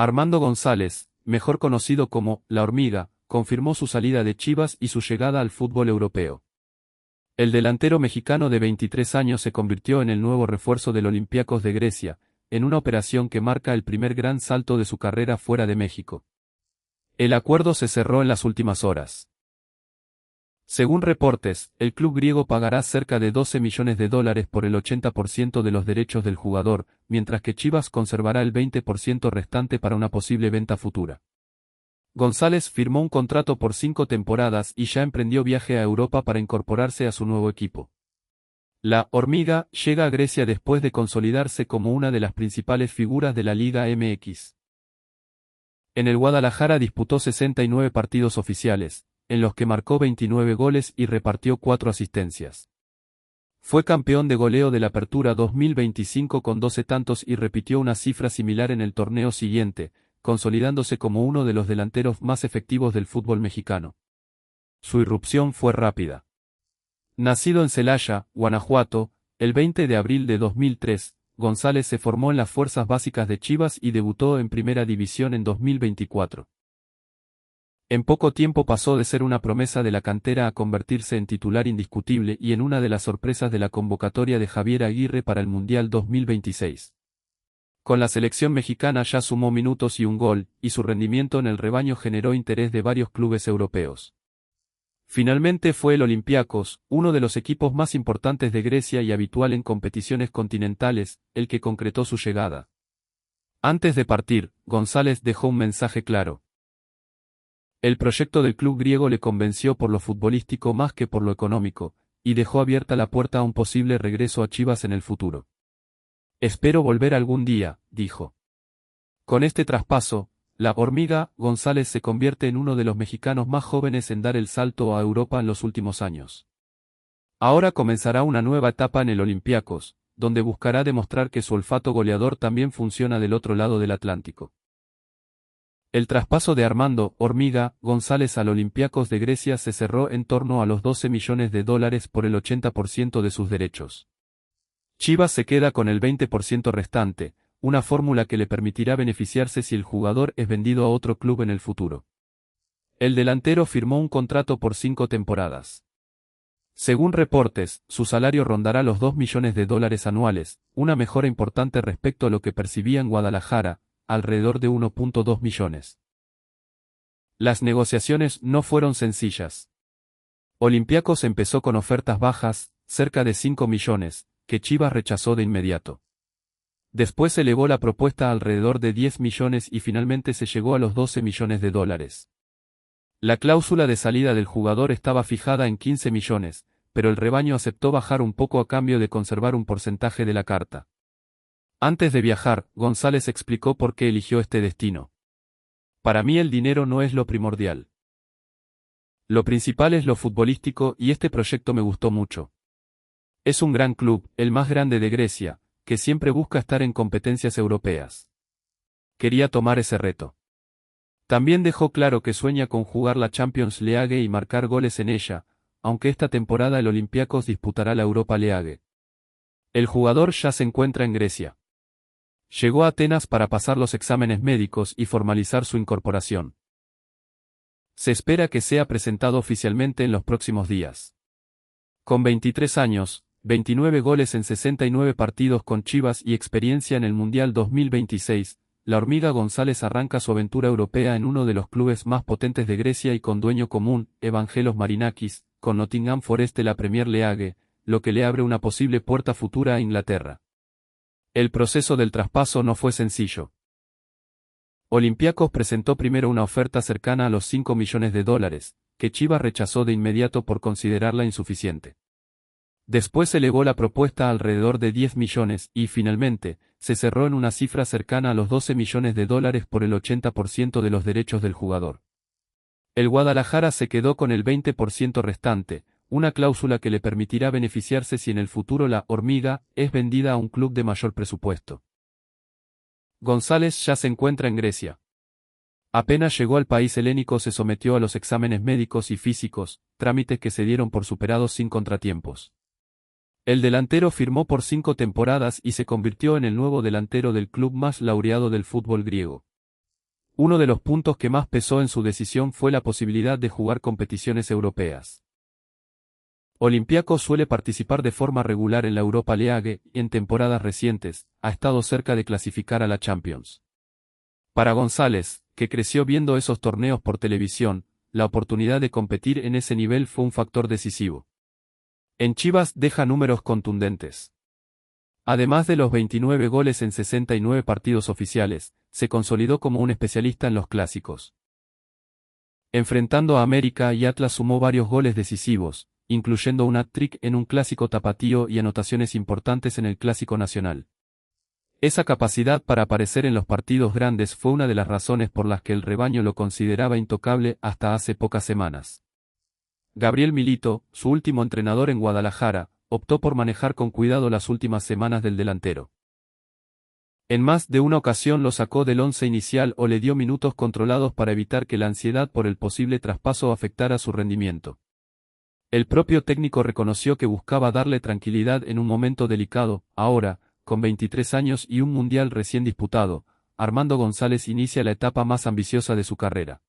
Armando González, mejor conocido como La Hormiga, confirmó su salida de Chivas y su llegada al fútbol europeo. El delantero mexicano de 23 años se convirtió en el nuevo refuerzo del Olympiacos de Grecia, en una operación que marca el primer gran salto de su carrera fuera de México. El acuerdo se cerró en las últimas horas. Según reportes, el club griego pagará cerca de $12 millones por el 80% de los derechos del jugador, mientras que Chivas conservará el 20% restante para una posible venta futura. González firmó un contrato por 5 temporadas y ya emprendió viaje a Europa para incorporarse a su nuevo equipo. La Hormiga llega a Grecia después de consolidarse como una de las principales figuras de la Liga MX. En el Guadalajara disputó 69 partidos oficiales, en los que marcó 29 goles y repartió 4 asistencias. Fue campeón de goleo de la Apertura 2025 con 12 tantos y repitió una cifra similar en el torneo siguiente, consolidándose como uno de los delanteros más efectivos del fútbol mexicano. Su irrupción fue rápida. Nacido en Celaya, Guanajuato, el 20 de abril de 2003, González se formó en las fuerzas básicas de Chivas y debutó en Primera División en 2024. En poco tiempo pasó de ser una promesa de la cantera a convertirse en titular indiscutible y en una de las sorpresas de la convocatoria de Javier Aguirre para el Mundial 2026. Con la selección mexicana ya sumó minutos y un gol, y su rendimiento en el rebaño generó interés de varios clubes europeos. Finalmente fue el Olympiacos, uno de los equipos más importantes de Grecia y habitual en competiciones continentales, el que concretó su llegada. Antes de partir, González dejó un mensaje claro. El proyecto del club griego le convenció por lo futbolístico más que por lo económico, y dejó abierta la puerta a un posible regreso a Chivas en el futuro. Espero volver algún día, dijo. Con este traspaso, La Hormiga González se convierte en uno de los mexicanos más jóvenes en dar el salto a Europa en los últimos años. Ahora comenzará una nueva etapa en el Olympiacos, donde buscará demostrar que su olfato goleador también funciona del otro lado del Atlántico. El traspaso de Armando Hormiga González al Olympiacos de Grecia se cerró en torno a los $12 millones por el 80% de sus derechos. Chivas se queda con el 20% restante, una fórmula que le permitirá beneficiarse si el jugador es vendido a otro club en el futuro. El delantero firmó un contrato por 5 temporadas. Según reportes, su salario rondará los $2 millones anuales, una mejora importante respecto a lo que percibía en Guadalajara, alrededor de 1.2 millones. Las negociaciones no fueron sencillas. Olympiacos empezó con ofertas bajas, cerca de 5 millones, que Chivas rechazó de inmediato. Después se elevó la propuesta a alrededor de 10 millones y finalmente se llegó a los $12 millones. La cláusula de salida del jugador estaba fijada en 15 millones, pero el rebaño aceptó bajar un poco a cambio de conservar un porcentaje de la carta. Antes de viajar, González explicó por qué eligió este destino. Para mí el dinero no es lo primordial. Lo principal es lo futbolístico y este proyecto me gustó mucho. Es un gran club, el más grande de Grecia, que siempre busca estar en competencias europeas. Quería tomar ese reto. También dejó claro que sueña con jugar la Champions League y marcar goles en ella, aunque esta temporada el Olympiacos disputará la Europa League. El jugador ya se encuentra en Grecia. Llegó a Atenas para pasar los exámenes médicos y formalizar su incorporación. Se espera que sea presentado oficialmente en los próximos días. Con 23 años, 29 goles en 69 partidos con Chivas y experiencia en el Mundial 2026, La Hormiga González arranca su aventura europea en uno de los clubes más potentes de Grecia y con dueño común, Evangelos Marinakis, con Nottingham Forest de la Premier League, lo que le abre una posible puerta futura a Inglaterra. El proceso del traspaso no fue sencillo. Olympiacos presentó primero una oferta cercana a los $5 millones, que Chivas rechazó de inmediato por considerarla insuficiente. Después elevó la propuesta a alrededor de 10 millones y, finalmente, se cerró en una cifra cercana a los $12 millones por el 80% de los derechos del jugador. El Guadalajara se quedó con el 20% restante, una cláusula que le permitirá beneficiarse si en el futuro La Hormiga es vendida a un club de mayor presupuesto. González ya se encuentra en Grecia. Apenas llegó al país helénico se sometió a los exámenes médicos y físicos, trámites que se dieron por superados sin contratiempos. El delantero firmó por 5 temporadas y se convirtió en el nuevo delantero del club más laureado del fútbol griego. Uno de los puntos que más pesó en su decisión fue la posibilidad de jugar competiciones europeas. Olympiacos suele participar de forma regular en la Europa League y en temporadas recientes ha estado cerca de clasificar a la Champions. Para González, que creció viendo esos torneos por televisión, la oportunidad de competir en ese nivel fue un factor decisivo. En Chivas deja números contundentes. Además de los 29 goles en 69 partidos oficiales, se consolidó como un especialista en los clásicos. Enfrentando a América y Atlas sumó varios goles decisivos, incluyendo un hat-trick en un clásico tapatío y anotaciones importantes en el clásico nacional. Esa capacidad para aparecer en los partidos grandes fue una de las razones por las que el rebaño lo consideraba intocable hasta hace pocas semanas. Gabriel Milito, su último entrenador en Guadalajara, optó por manejar con cuidado las últimas semanas del delantero. En más de una ocasión lo sacó del once inicial o le dio minutos controlados para evitar que la ansiedad por el posible traspaso afectara su rendimiento. El propio técnico reconoció que buscaba darle tranquilidad en un momento delicado. Ahora, con 23 años y un mundial recién disputado, Armando González inicia la etapa más ambiciosa de su carrera.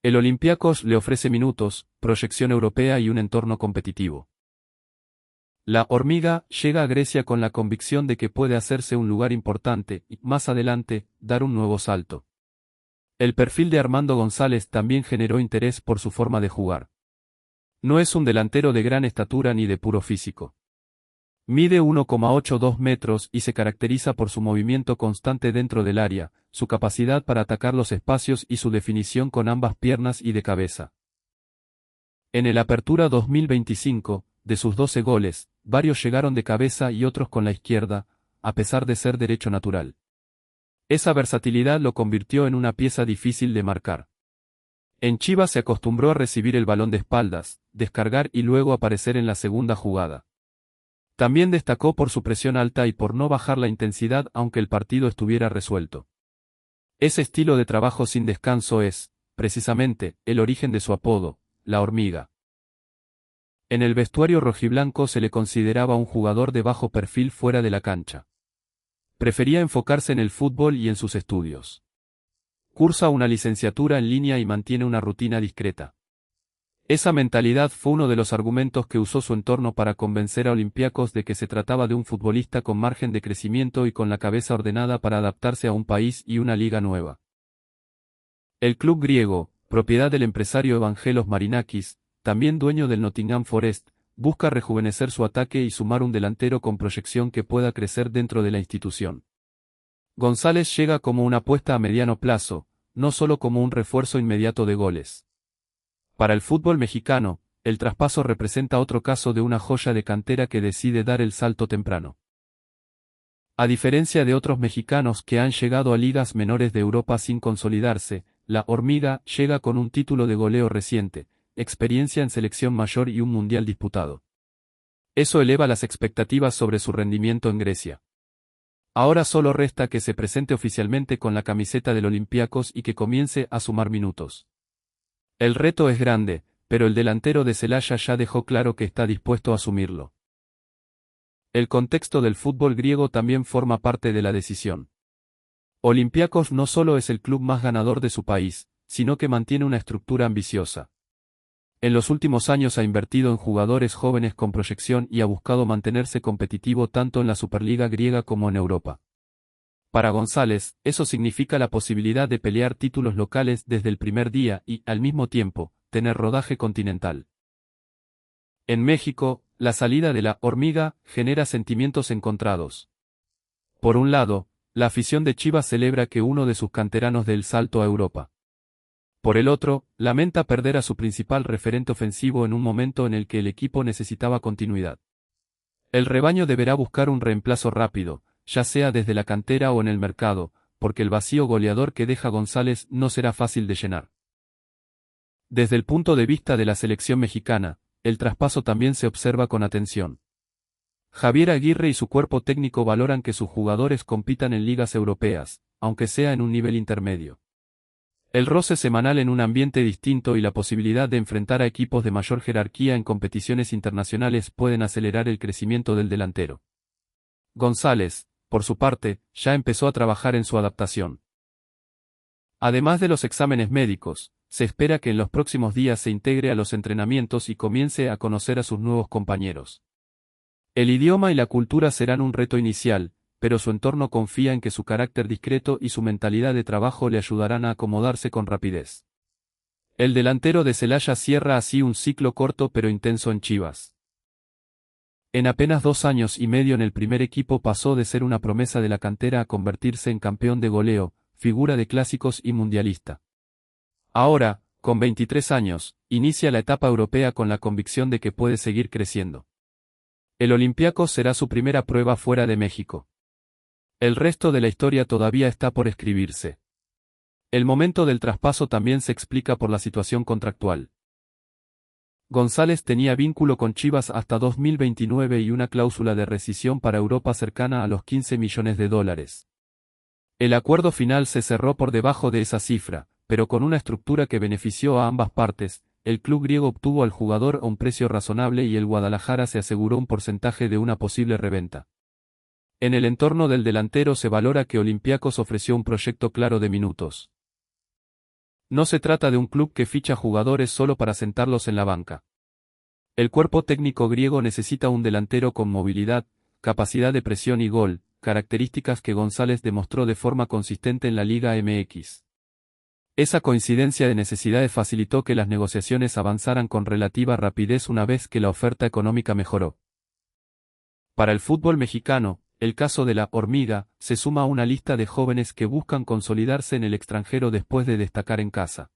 El Olympiacos le ofrece minutos, proyección europea y un entorno competitivo. La hormiga llega a Grecia con la convicción de que puede hacerse un lugar importante y, más adelante, dar un nuevo salto. El perfil de Armando González también generó interés por su forma de jugar. No es un delantero de gran estatura ni de puro físico. Mide 1,82 metros y se caracteriza por su movimiento constante dentro del área, su capacidad para atacar los espacios y su definición con ambas piernas y de cabeza. En el Apertura 2025, de sus 12 goles, varios llegaron de cabeza y otros con la izquierda, a pesar de ser derecho natural. Esa versatilidad lo convirtió en una pieza difícil de marcar. En Chivas se acostumbró a recibir el balón de espaldas, descargar y luego aparecer en la segunda jugada. También destacó por su presión alta y por no bajar la intensidad aunque el partido estuviera resuelto. Ese estilo de trabajo sin descanso es, precisamente, el origen de su apodo, la hormiga. En el vestuario rojiblanco se le consideraba un jugador de bajo perfil fuera de la cancha. Prefería enfocarse en el fútbol y en sus estudios. Cursa una licenciatura en línea y mantiene una rutina discreta. Esa mentalidad fue uno de los argumentos que usó su entorno para convencer a Olympiacos de que se trataba de un futbolista con margen de crecimiento y con la cabeza ordenada para adaptarse a un país y una liga nueva. El club griego, propiedad del empresario Evangelos Marinakis, también dueño del Nottingham Forest, busca rejuvenecer su ataque y sumar un delantero con proyección que pueda crecer dentro de la institución. González llega como una apuesta a mediano plazo, no solo como un refuerzo inmediato de goles. Para el fútbol mexicano, el traspaso representa otro caso de una joya de cantera que decide dar el salto temprano. A diferencia de otros mexicanos que han llegado a ligas menores de Europa sin consolidarse, la hormiga llega con un título de goleo reciente, experiencia en selección mayor y un mundial disputado. Eso eleva las expectativas sobre su rendimiento en Grecia. Ahora solo resta que se presente oficialmente con la camiseta del Olympiacos y que comience a sumar minutos. El reto es grande, pero el delantero de Celaya ya dejó claro que está dispuesto a asumirlo. El contexto del fútbol griego también forma parte de la decisión. Olympiacos no solo es el club más ganador de su país, sino que mantiene una estructura ambiciosa. En los últimos años ha invertido en jugadores jóvenes con proyección y ha buscado mantenerse competitivo tanto en la Superliga griega como en Europa. Para González, eso significa la posibilidad de pelear títulos locales desde el primer día y, al mismo tiempo, tener rodaje continental. En México, la salida de la hormiga genera sentimientos encontrados. Por un lado, la afición de Chivas celebra que uno de sus canteranos dé el salto a Europa. Por el otro, lamenta perder a su principal referente ofensivo en un momento en el que el equipo necesitaba continuidad. El rebaño deberá buscar un reemplazo rápido, ya sea desde la cantera o en el mercado, porque el vacío goleador que deja González no será fácil de llenar. Desde el punto de vista de la selección mexicana, el traspaso también se observa con atención. Javier Aguirre y su cuerpo técnico valoran que sus jugadores compitan en ligas europeas, aunque sea en un nivel intermedio. El roce semanal en un ambiente distinto y la posibilidad de enfrentar a equipos de mayor jerarquía en competiciones internacionales pueden acelerar el crecimiento del delantero. González, por su parte, ya empezó a trabajar en su adaptación. Además de los exámenes médicos, se espera que en los próximos días se integre a los entrenamientos y comience a conocer a sus nuevos compañeros. El idioma y la cultura serán un reto inicial, pero su entorno confía en que su carácter discreto y su mentalidad de trabajo le ayudarán a acomodarse con rapidez. El delantero de Celaya cierra así un ciclo corto pero intenso en Chivas. En apenas 2 años y medio en el primer equipo pasó de ser una promesa de la cantera a convertirse en campeón de goleo, figura de clásicos y mundialista. Ahora, con 23 años, inicia la etapa europea con la convicción de que puede seguir creciendo. El Olympiacos será su primera prueba fuera de México. El resto de la historia todavía está por escribirse. El momento del traspaso también se explica por la situación contractual. González tenía vínculo con Chivas hasta 2029 y una cláusula de rescisión para Europa cercana a los $15 millones. El acuerdo final se cerró por debajo de esa cifra, pero con una estructura que benefició a ambas partes. El club griego obtuvo al jugador a un precio razonable y el Guadalajara se aseguró un porcentaje de una posible reventa. En el entorno del delantero se valora que Olympiacos ofreció un proyecto claro de minutos. No se trata de un club que ficha jugadores solo para sentarlos en la banca. El cuerpo técnico griego necesita un delantero con movilidad, capacidad de presión y gol, características que González demostró de forma consistente en la Liga MX. Esa coincidencia de necesidades facilitó que las negociaciones avanzaran con relativa rapidez una vez que la oferta económica mejoró. Para el fútbol mexicano, el caso de la Hormiga se suma a una lista de jóvenes que buscan consolidarse en el extranjero después de destacar en casa.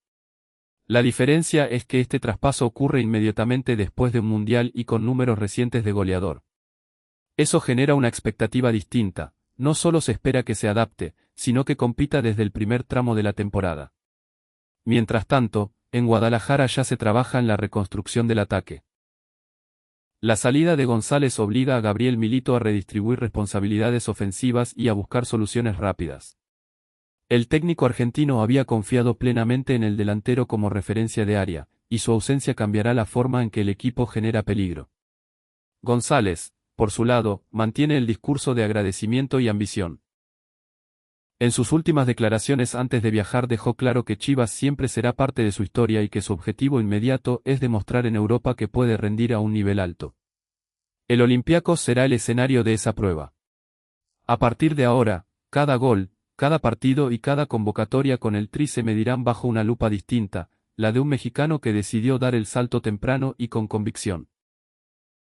La diferencia es que este traspaso ocurre inmediatamente después de un mundial y con números recientes de goleador. Eso genera una expectativa distinta, no solo se espera que se adapte, sino que compita desde el primer tramo de la temporada. Mientras tanto, en Guadalajara ya se trabaja en la reconstrucción del ataque. La salida de González obliga a Gabriel Milito a redistribuir responsabilidades ofensivas y a buscar soluciones rápidas. El técnico argentino había confiado plenamente en el delantero como referencia de área, y su ausencia cambiará la forma en que el equipo genera peligro. González, por su lado, mantiene el discurso de agradecimiento y ambición. En sus últimas declaraciones antes de viajar dejó claro que Chivas siempre será parte de su historia y que su objetivo inmediato es demostrar en Europa que puede rendir a un nivel alto. El Olympiacos será el escenario de esa prueba. A partir de ahora, cada gol, cada partido y cada convocatoria con el Tri se medirán bajo una lupa distinta, la de un mexicano que decidió dar el salto temprano y con convicción.